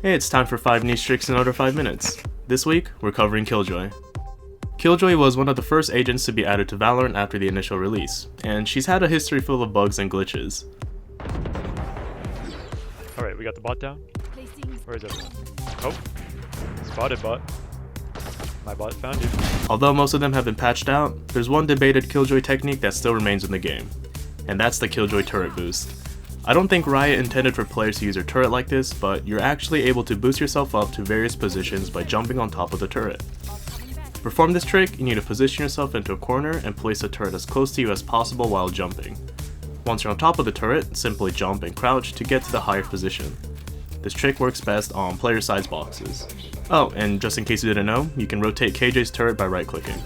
Hey, it's time for 5 niche tricks in under 5 minutes. This week, we're covering Killjoy. Killjoy was one of the first agents to be added to Valorant after the initial release, and she's had a history full of bugs and glitches. Alright, we got the bot down. Where is it? Oh, spotted bot. My bot found you. Although most of them have been patched out, there's one debated Killjoy technique that still remains in the game, and that's the Killjoy turret boost. I don't think Riot intended for players to use their turret like this, but you're actually able to boost yourself up to various positions by jumping on top of the turret. To perform this trick, you need to position yourself into a corner and place the turret as close to you as possible while jumping. Once you're on top of the turret, simply jump and crouch to get to the higher position. This trick works best on player-sized boxes. Oh, and just in case you didn't know, you can rotate KJ's turret by right-clicking.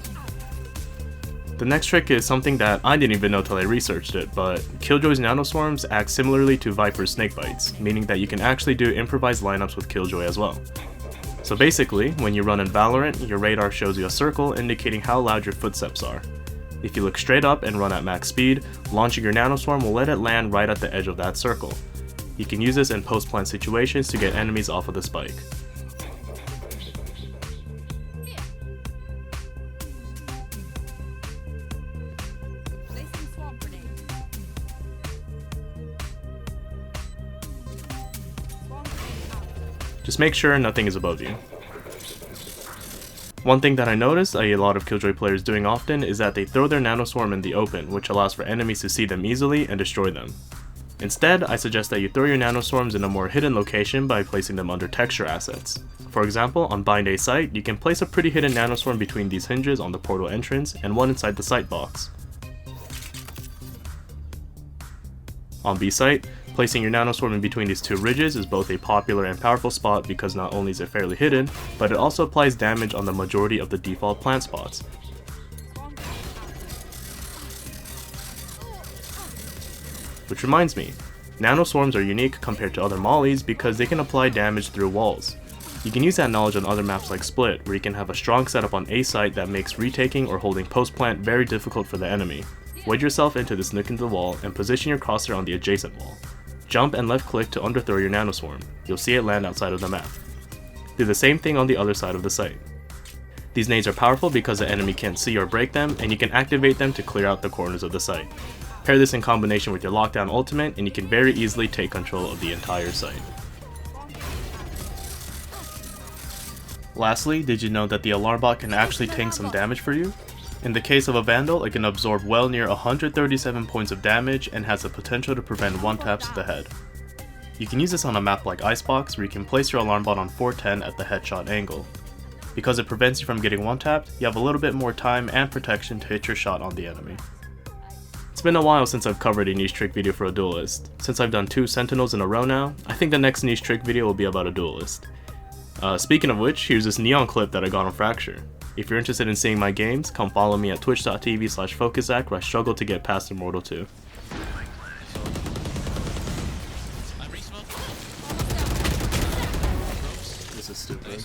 The next trick is something that I didn't even know till I researched it, but Killjoy's Nano Swarms act similarly to Viper's Snake Bites, meaning that you can actually do improvised lineups with Killjoy as well. So basically, when you run in Valorant, your radar shows you a circle indicating how loud your footsteps are. If you look straight up and run at max speed, launching your Nano Swarm will let it land right at the edge of that circle. You can use this in post-plant situations to get enemies off of the spike. Just make sure nothing is above you. One thing that I noticed a lot of Killjoy players doing often is that they throw their Nano Swarm in the open, which allows for enemies to see them easily and destroy them. Instead, I suggest that you throw your Nano Swarms in a more hidden location by placing them under texture assets. For example, on Bind A site, you can place a pretty hidden Nano Swarm between these hinges on the portal entrance and one inside the site box. On B site, placing your Nano Swarm in between these two ridges is both a popular and powerful spot because not only is it fairly hidden, but it also applies damage on the majority of the default plant spots. Which reminds me, Nano Swarms are unique compared to other mollies because they can apply damage through walls. You can use that knowledge on other maps like Split, where you can have a strong setup on A site that makes retaking or holding post plant very difficult for the enemy. Wedge yourself into this nook in the wall and position your crosshair on the adjacent wall. Jump and left click to underthrow your Nano Swarm. You'll see it land outside of the map. Do the same thing on the other side of the site. These nades are powerful because the enemy can't see or break them, and you can activate them to clear out the corners of the site. Pair this in combination with your lockdown ultimate and you can very easily take control of the entire site. Lastly, did you know that the alarm bot can actually tank some damage for you? In the case of a Vandal, it can absorb well near 137 points of damage and has the potential to prevent one-taps to the head. You can use this on a map like Icebox where you can place your alarm bot on 410 at the headshot angle. Because it prevents you from getting one-tapped, you have a little bit more time and protection to hit your shot on the enemy. It's been a while since I've covered a niche trick video for a duelist. Since I've done 2 Sentinels in a row now, I think the next niche trick video will be about a duelist. Speaking of which, here's this Neon clip that I got on Fracture. If you're interested in seeing my games, come follow me at twitch.tv/focuszach where I struggle to get past Immortal 2. This is stupid.